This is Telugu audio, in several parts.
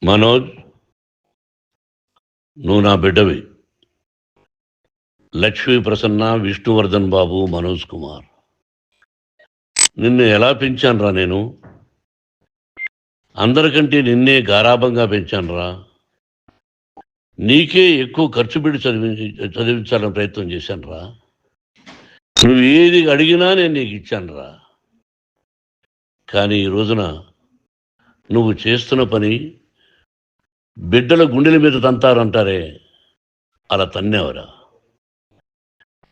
మనోజ్, నువ్వు నా బిడ్డవి. లక్ష్మీ ప్రసన్న, విష్ణువర్ధన్ బాబు, మనోజ్ కుమార్. నిన్ను ఎలా పెంచానురా నేను? అందరికంటే నిన్నే గారాభంగా పెంచానురా. నీకే ఎక్కువ ఖర్చు పెట్టి చదివించాలని ప్రయత్నం చేశానురా. నువ్వు ఏది అడిగినా నేను నీకు ఇచ్చానురా. కానీ ఈ రోజున నువ్వు చేస్తున్న పని బిడ్డల గుండెల మీద తంతారంటారే, అలా తన్నేవరా.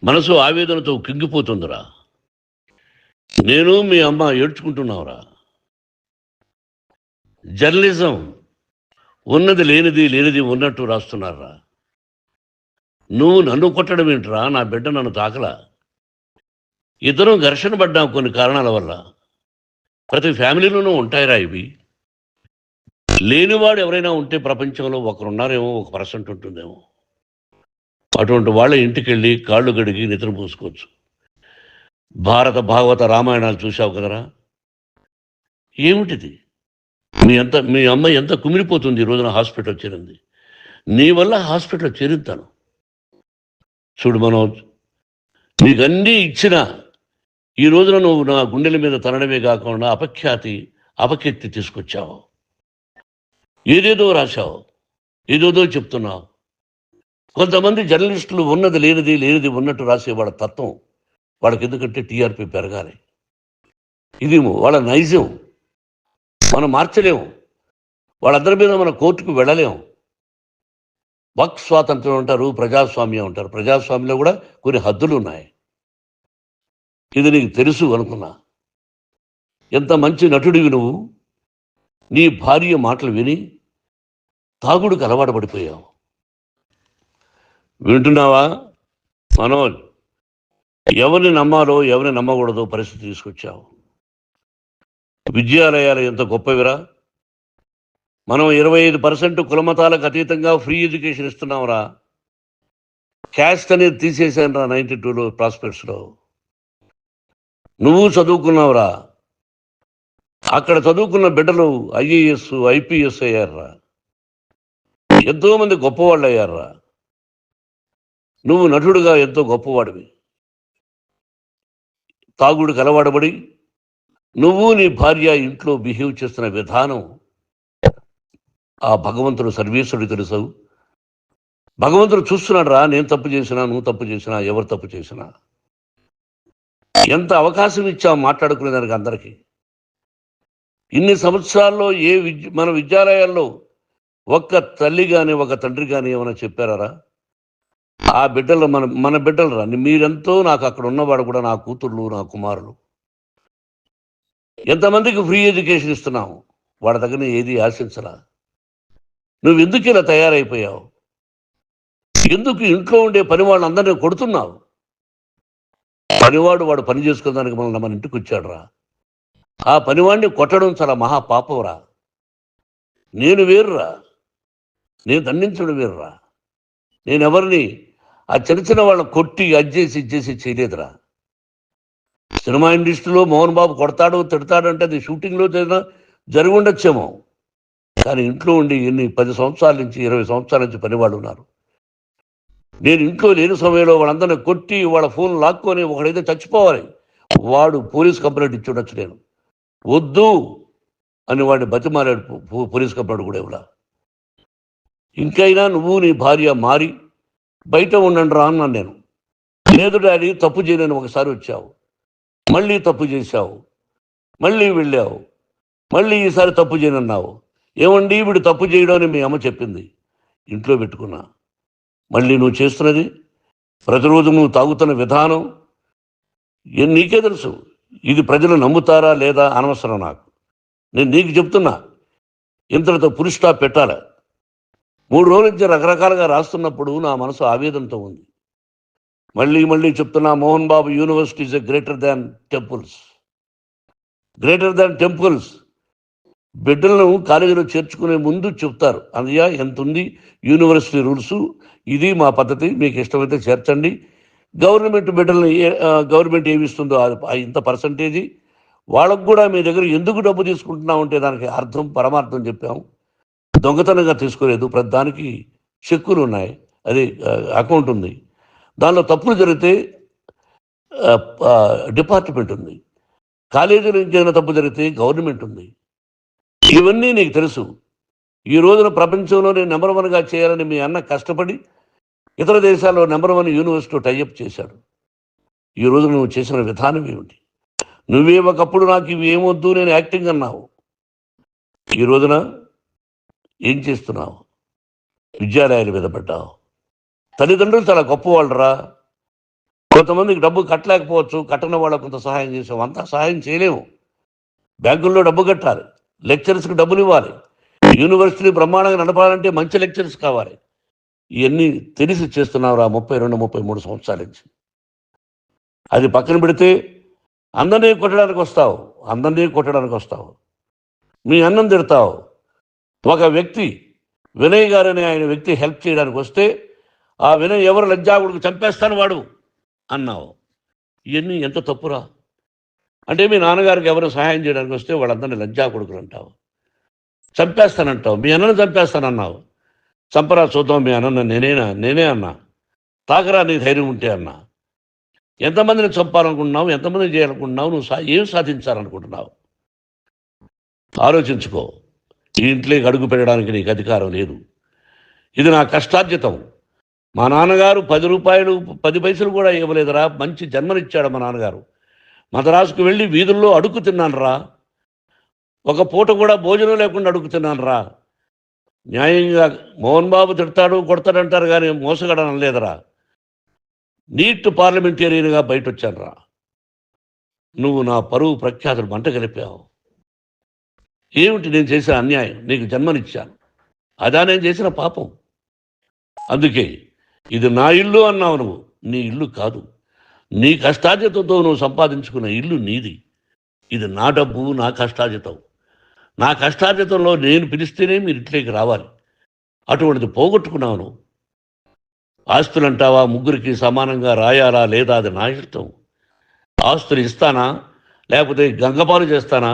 మనసు ఆవేదనతో కింగిపోతుందిరా. నేను మీ అమ్మ ఏడ్చుకుంటున్నావురా. జర్నలిజం ఉన్నది లేనిది, లేనిది ఉన్నట్టు రాస్తున్నారా. నువ్వు నన్ను కొట్టడం ఏంట్రా? నా బిడ్డ నన్ను తాకలా. ఇద్దరం ఘర్షణ పడ్డాం కొన్ని కారణాల వల్ల. ప్రతి ఫ్యామిలీలోనూ ఉంటాయిరా ఇవి. లేనివాడు ఎవరైనా ఉంటే ప్రపంచంలో ఒకరున్నారేమో, 1% ఉంటుందేమో. అటువంటి వాళ్ళ ఇంటికి వెళ్ళి కాళ్ళు గడిగి నిద్ర పూసుకోవచ్చు. భారత భాగవత రామాయణాలు చూశావు కదరా. ఏమిటిది? మీ అమ్మ ఎంత కుమిలిపోతుంది ఈ రోజున హాస్పిటల్ చేరింది. నీ వల్ల హాస్పిటల్ చేరుతాను. చూడు మనోజ్, నీకన్నీ ఇచ్చినా ఈ రోజున నువ్వు నా గుండెల మీద తనడమే కాకుండా అపకీర్తి తీసుకొచ్చావు. ఏదేదో రాశావు, ఏదేదో చెప్తున్నావు. కొంతమంది జర్నలిస్టులు ఉన్నది లేనిది, లేనిది ఉన్నట్టు రాసేవాళ్ళ తత్వం వాళ్ళకి. ఎందుకంటే టీఆర్పీ పెరగాలి. ఇది వాళ్ళ నైజం. మనం మార్చలేము. వాళ్ళందరి మీద మన కోర్టుకు వెళ్ళలేము. వాక్ స్వాతంత్రం అంటారు, ప్రజాస్వామ్యం అంటారు. ప్రజాస్వామ్యంలో కూడా కొన్ని హద్దులు ఉన్నాయి. ఇది నీకు తెలుసు అనుకున్నా. ఎంత మంచి నటుడివి నువ్వు. నీ భార్య మాటలు విని తాగుడుకు అలవాటు పడిపోయావు. వింటున్నావా మనోజ్? ఎవరిని నమ్మాలో ఎవరిని నమ్మకూడదో పరిస్థితి తీసుకొచ్చావు. విద్యాలయాలు ఎంత గొప్పవిరా. మనం 25% కులమతాలకు అతీతంగా ఫ్రీ ఎడ్యుకేషన్ ఇస్తున్నాంరా. క్యాస్ట్ అనేది తీసేశాను రా 92లో ప్రాస్పెక్ట్స్లో. నువ్వు చదువుకున్నావురా. అక్కడ చదువుకున్న బిడ్డలు ఐఏఎస్, ఐపీఎస్ అయ్యారా. ఎంతోమంది గొప్పవాళ్ళు అయ్యారా. నువ్వు నటుడుగా ఎంతో గొప్పవాడివి. తాగుడికి అలవాడబడి నువ్వు నీ భార్య ఇంట్లో బిహేవ్ చేస్తున్న విధానం ఆ భగవంతుడు సర్వేశ్వరుడు తెలుసు. భగవంతుడు చూస్తున్నాడు రా. నేను తప్పు చేసినా, నువ్వు తప్పు చేసినా, ఎవరు తప్పు చేసినా. ఎంత అవకాశం ఇచ్చావు మాట్లాడుకునేదానికి అందరికీ. ఇన్ని సంవత్సరాల్లో మన విద్యాలయాల్లో ఒక్క తల్లి కానీ ఒక తండ్రి కానీ ఏమైనా చెప్పారా? ఆ బిడ్డలు మన బిడ్డలు రా. మీరెంతో నాకు అక్కడ ఉన్నవాడు కూడా నా కూతుర్లు, నా కుమారులు. ఎంతమందికి ఫ్రీ ఎడ్యుకేషన్ ఇస్తున్నావు. వాడి దగ్గర ఏది ఆశించరా. నువ్వు ఎందుకు ఇలా తయారైపోయావు? ఎందుకు ఇంట్లో ఉండే పని వాళ్ళందరినీ కొడుతున్నావు? పనివాడు వాడు పని చేసుకోవడానికి మన ఇంటికి వచ్చాడు రా. ఆ పనివాడిని కొట్టడం చాలా మహాపాపంరా. నేను వేరురా. నేను దండించడం వేరురా. నేను ఎవరిని ఆ చిన్న వాళ్ళని కొట్టి అజ్జేసి ఇచ్చేసి చేయలేదురా. సినిమా ఇండస్ట్రీలో మోహన్ బాబు కొడతాడు, తిడతాడు అంటే అది షూటింగ్లో జరిగి ఉండొచ్చేమో. కానీ ఇంట్లో ఉండి 10 సంవత్సరాల నుంచి 20 సంవత్సరాల నుంచి పనివాళ్ళు ఉన్నారు. నేను ఇంట్లో లేని సమయంలో వాళ్ళందరినీ కొట్టి వాళ్ళ ఫోన్ లాక్కొని ఒకడైతే చచ్చిపోవాలి. వాడు పోలీస్ కంప్లైంట్ ఇచ్చి ఉండొచ్చు. నేను వద్దు అని వాడిని బతిమాలాడు. పోలీస్ కంప్లైంట్ కూడా ఇవ్వడా. ఇంకైనా నువ్వు నీ భార్య మారి బయట ఉండండి రా అన్నాను నేను. లేదు డాడీ, తప్పు చేయలేని ఒకసారి వచ్చావు, మళ్ళీ తప్పు చేశావు, మళ్ళీ వెళ్ళావు, మళ్ళీ ఈసారి తప్పు చేయనన్నావు. ఏమండి వీడు తప్పు చేయడం అని మీ అమ్మ చెప్పింది. ఇంట్లో పెట్టుకున్నా. మళ్ళీ నువ్వు చేస్తున్నది, ప్రతిరోజు నువ్వు తాగుతున్న విధానం నీకే తెలుసు. ఇది ప్రజలు నమ్ముతారా లేదా అనవసరం నాకు. నేను నీకు చెప్తున్నా, ఇంతటితో ఫుల్ స్టాప్ పెట్టాలి. 3 రోజుల నుంచి రకరకాలుగా రాస్తున్నప్పుడు నా మనసు ఆవేదనతో ఉంది. మళ్ళీ చెప్తున్నా, Mohan Babu university is greater than temples. Greater than temples. బిడ్డలను కాలేజీలో చేర్చుకునే ముందు చెప్తారు, అన్నయ్య ఎంత ఉంది యూనివర్సిటీ రూల్స్, ఇది మా పద్ధతి, మీకు ఇష్టమైతే చేర్చండి. గవర్నమెంట్ బిడ్డలను గవర్నమెంట్ ఏమిస్తుందో ఇంత పర్సంటేజీ వాళ్ళకు కూడా మీ దగ్గర ఎందుకు డబ్బు తీసుకుంటున్నాం అంటే దానికి అర్థం పరమార్థం చెప్పాము. దొంగతనంగా తీసుకోలేదు, ప్రతి దానికి చెక్కులు ఉన్నాయి, అది అకౌంట్ ఉంది. దానిలో తప్పులు జరిగితే డిపార్ట్మెంట్ ఉంది. కాలేజీలో ఇంకేమైనా తప్పు జరిగితే గవర్నమెంట్ ఉంది. ఇవన్నీ నీకు తెలుసు. ఈ రోజున ప్రపంచంలోనే నెంబర్ 1గా చేయాలని మీ అన్న కష్టపడి ఇతర దేశాల్లో నెంబర్ 1 యూనివర్సిటీ టైఅప్ చేశాడు. ఈ రోజు నువ్వు చేసిన విధానం ఏమిటి? నువ్వే ఒకప్పుడు నాకు ఇవి ఏమొద్దు, నేను యాక్టింగ్ అన్నావు. ఈ రోజున ఏం చేస్తున్నావు? విద్యాలయాల మీద పడ్డావు. తల్లిదండ్రులు చాలా గొప్పవాళ్ళరా. కొంతమందికి డబ్బు కట్టలేకపోవచ్చు, కట్టని వాళ్ళకు కొంత సహాయం చేసావు. అంతా సహాయం చేయలేము. బ్యాంకుల్లో డబ్బు కట్టాలి, లెక్చరర్స్కి డబ్బులు ఇవ్వాలి, యూనివర్సిటీ బ్రహ్మాండంగా నడపాలంటే మంచి లెక్చరర్స్ కావాలి. ఇవన్నీ తెలిసి చేస్తున్నావురా 32, 33 సంవత్సరాల నుంచి. అది పక్కన పెడితే అందరినీ కొట్టడానికి వస్తావు. మీ అన్నం తిడతావు. ఒక వ్యక్తి వినయ్ గారని ఆయన వ్యక్తి హెల్ప్ చేయడానికి వస్తే ఆ వినయ్ ఎవరు లజ్జాగుడికి చంపేస్తాను వాడు అన్నావు. ఇవన్నీ ఎంత తప్పురా? అంటే మీ నాన్నగారికి ఎవరు సహాయం చేయడానికి వస్తే వాళ్ళందరినీ లజ్జా కొడుకులు అంటావు, చంపేస్తానంటావు. మీ అన్నను చంపేస్తానన్నావు. చంపరా చూద్దాం మీ అన్న. నేనే అన్నా. తాకరా నీ ధైర్యం ఉంటే అన్నా. ఎంతమందిని చంపాలనుకుంటున్నావు? ఎంతమందిని చేయాలనుకుంటున్నావు? నువ్వు ఏం సాధించాలనుకుంటున్నావు? ఆలోచించుకో. ఈ ఇంట్లోకి అడుగు పెట్టడానికి నీకు అధికారం లేదు. ఇది నా కష్టార్జితం. మా నాన్నగారు 10 రూపాయలు 10 పైసలు కూడా ఇవ్వలేదురా. మంచి జన్మనిచ్చాడు మా నాన్నగారు. మద్రాసుకు వెళ్ళి వీధుల్లో అడుగు తిన్నాను రా. ఒక పూట కూడా భోజనం లేకుండా అడుగు తిన్నాను రా. న్యాయంగా మోహన్ బాబు తిడతాడు కొడతాడంటారు కానీ మోసగడనం లేదురా. నీట్ పార్లమెంటేరియన్గా బయట వచ్చాను రా. నువ్వు నా పరువు ప్రఖ్యాతులు మంట కలిపావు. ఏమిటి నేను చేసిన అన్యాయం? నీకు జన్మనిచ్చాను, అదా నేను చేసిన పాపం. అందుకే ఇది నా ఇల్లు అన్నావు. నువ్వు నీ ఇల్లు కాదు. నీ కష్టార్జితంతో నువ్వు సంపాదించుకున్న ఇల్లు నీది. ఇది నా డబ్బు, నా కష్టార్జితం. నా కష్టార్జితంలో నేను పిలిస్తేనే మీరు ఇంట్లోకి రావాలి. అటువంటిది పోగొట్టుకున్నావు నువ్వు. ఆస్తులు అంటావా? ముగ్గురికి సమానంగా రాయాలా లేదా అది నా ఇష్టం. ఆస్తులు ఇస్తానా, లేకపోతే గంగపాలు చేస్తానా,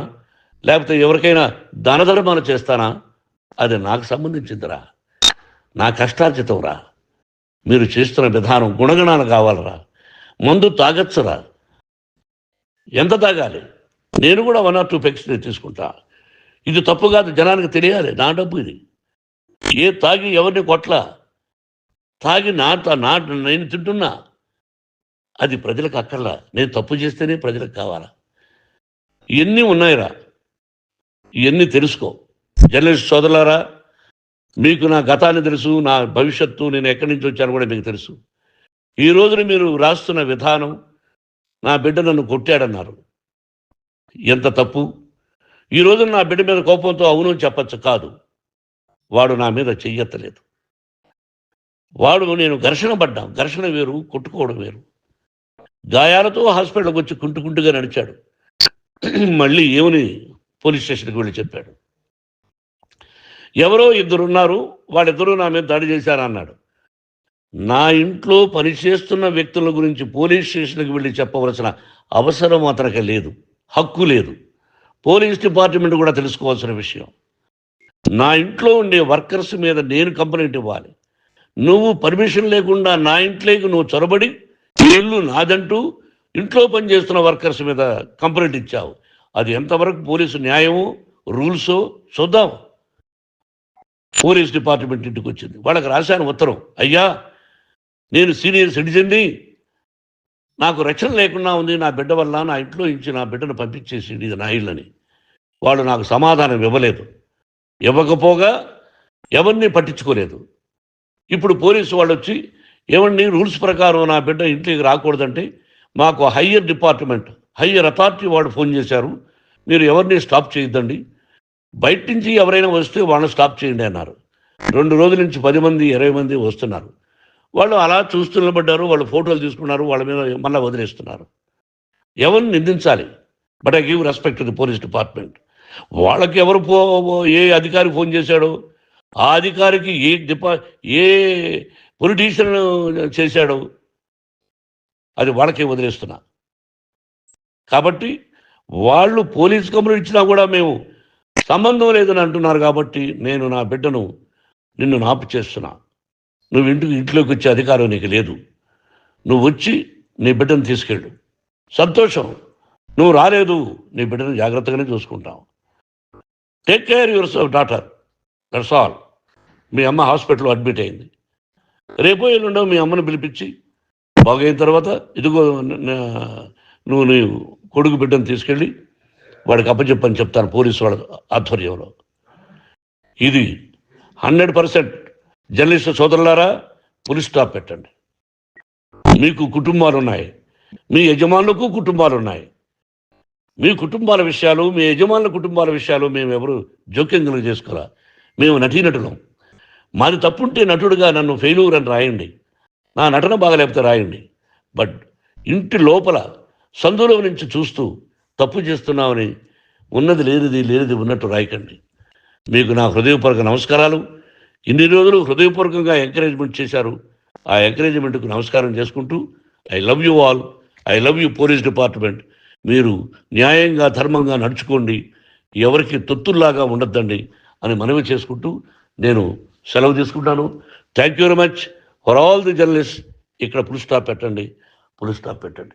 లేకపోతే ఎవరికైనా దానధర్మాలు చేస్తానా, అది నాకు సంబంధించిందిరా. నా కష్టార్జితం రా. మీరు చేస్తున్న విధానం గుణగణాలు కావాలరా. మందు తాగచ్చురా. ఎంత తాగాలి? నేను కూడా 1 or 2 పెగ్స్ తీసుకుంటా. ఇది తప్పు కాదు, జనానికి తెలియాలి. నా డబ్బు ఇది. ఏ తాగి ఎవరిని కొట్లా, తాగి నేను తింటున్నా. అది ప్రజలకు అక్కర్లా. నేను తప్పు చేస్తేనే ప్రజలకు కావాలా. ఇవన్నీ ఉన్నాయిరా. ఇవన్నీ తెలుసుకో. జర్నలిస్ట్ సోదరులారా, మీకు నా గతాన్ని తెలుసు, నా భవిష్యత్తు, నేను ఎక్కడి నుంచి వచ్చాను కూడా మీకు తెలుసు. ఈ రోజున మీరు రాస్తున్న విధానం, నా బిడ్డ నన్ను కొట్టాడన్నారు. ఎంత తప్పు! ఈ రోజున నా బిడ్డ మీద కోపంతో అవును చెప్పచ్చు. కాదు, వాడు నా మీద చెయ్యెత్తలేదు. నేను ఘర్షణ పడ్డాం. ఘర్షణ వేరు, కొట్టుకోవడం వేరు. గాయాలతో హాస్పిటల్కి వచ్చి కుంటుకుంటుగా నడిచాడు. మళ్ళీ ఏమని పోలీస్ స్టేషన్కి వెళ్ళి చెప్పాడు. ఎవరో 2 ఉన్నారు, వాళ్ళిద్దరూ నా మీద దాడి చేశారన్నాడు. నా ఇంట్లో పనిచేస్తున్న వ్యక్తుల గురించి పోలీస్ స్టేషన్కి వెళ్ళి చెప్పవలసిన అవసరం అతనికి లేదు, హక్కు లేదు. పోలీస్ డిపార్ట్మెంట్ కూడా తెలుసుకోవాల్సిన విషయం. నా ఇంట్లో ఉండే వర్కర్స్ మీద నేను కంప్లైంట్ ఇవ్వాలి. నువ్వు పర్మిషన్ లేకుండా నా ఇంట్లోకి నువ్వు చొరబడి ఇల్లు నాదంటూ ఇంట్లో పనిచేస్తున్న వర్కర్స్ మీద కంప్లైంట్ ఇచ్చావు. అది ఎంతవరకు పోలీసు న్యాయమో రూల్సో చూద్దాం. పోలీస్ డిపార్ట్మెంట్ ఇంటికి వచ్చింది. వాళ్ళకి రాశాను ఉత్తరం, అయ్యా నేను సీనియర్ సిటిజన్ని, నాకు రక్షణ లేకుండా ఉంది, నా బిడ్డ వల్ల నా ఇంట్లో నుంచి నా బిడ్డను పంపించేసి ఇది నా ఇల్లని. వాళ్ళు నాకు సమాధానం ఇవ్వలేదు. ఇవ్వకపోగా ఎవరిని పట్టించుకోలేదు. ఇప్పుడు పోలీసు వాళ్ళు వచ్చి ఏమండి రూల్స్ ప్రకారం నా బిడ్డ ఇంట్లోకి రాకూడదంటే మాకు హయ్యర్ డిపార్ట్మెంట్, హయ్యర్ అథారిటీ వాళ్ళు ఫోన్ చేశారు, మీరు ఎవరిని స్టాప్ చేయొద్దండి, బయట నుంచి ఎవరైనా వస్తే వాళ్ళని స్టాప్ చేయండి అన్నారు. 2 రోజుల నుంచి 10 మంది 20 మంది వస్తున్నారు. వాళ్ళు అలా చూస్తూ నిలబడ్డారు. వాళ్ళు ఫోటోలు తీసుకున్నారు, వాళ్ళ మీద మళ్ళీ వదిలేస్తున్నారు. ఎవరిని నిందించాలి? But I give respect to the police department. వాళ్ళకి ఎవరు ఏ అధికారి ఫోన్ చేశాడో, ఆ అధికారికి ఏ పొలిటీషియన్ చేశాడో అది వాళ్ళకే వదిలేస్తున్నా. కాబట్టి వాళ్ళు పోలీస్ కంప్లైంట్ ఇచ్చినా కూడా మేము సంబంధం లేదని అంటున్నారు కాబట్టి నేను నా బిడ్డను నిన్ను నాపు చేస్తున్నా. నువ్వు ఇంట్లోకి వచ్చే అధికారం నీకు లేదు. నువ్వు వచ్చి నీ బిడ్డను తీసుకెళ్ళు. సంతోషం. నువ్వు రాలేదు, నీ బిడ్డను జాగ్రత్తగానే చూసుకుంటావు. Take care your daughter, that's all. మీ అమ్మ హాస్పిటల్లో అడ్మిట్ అయింది. రేపో ఎల్లుండో మీ అమ్మను పిలిపించి బాగైన తర్వాత ఇదిగో నువ్వు నీ కొడుకు బిడ్డను తీసుకెళ్ళి వాడికి అప్పచెప్పని చెప్తాను పోలీసు వాళ్ళ ఆధ్వర్యంలో. ఇది 100% జర్నలిస్టు సోదరులారా, పులి స్టాప్ పెట్టండి. మీకు కుటుంబాలు ఉన్నాయి, మీ యజమానులకు కుటుంబాలు ఉన్నాయి. మీ కుటుంబాల విషయాలు, మీ యజమానుల కుటుంబాల విషయాలు మేము ఎవరు జోక్యం కలుగ చేసుకోవాలా. మేము నటీనటులం. మాది తప్పుంటే నటుడుగా నన్ను ఫెయిల్యూర్ అని రాయండి, నా నటన బాగలేకపోతే రాయండి. బట్ ఇంటి లోపల సందులో నుంచి చూస్తూ తప్పు చేస్తున్నామని ఉన్నది లేనిది ఉన్నట్టు రాయకండి. మీకు నా హృదయపూర్వక నమస్కారాలు. ఇన్ని రోజులు హృదయపూర్వకంగా ఎంకరేజ్మెంట్ చేశారు. ఆ ఎంకరేజ్మెంట్కు నమస్కారం చేసుకుంటూ I love you all. I love you police department. మీరు న్యాయంగా ధర్మంగా నడుచుకోండి, ఎవరికి తొత్తుల్లాగా ఉండొద్దండి అని మనవి చేసుకుంటూ నేను సెలవు తీసుకుంటాను. Thank you very much for all the journalist. ఇక్కడ పులి స్టాప్ పెట్టండి.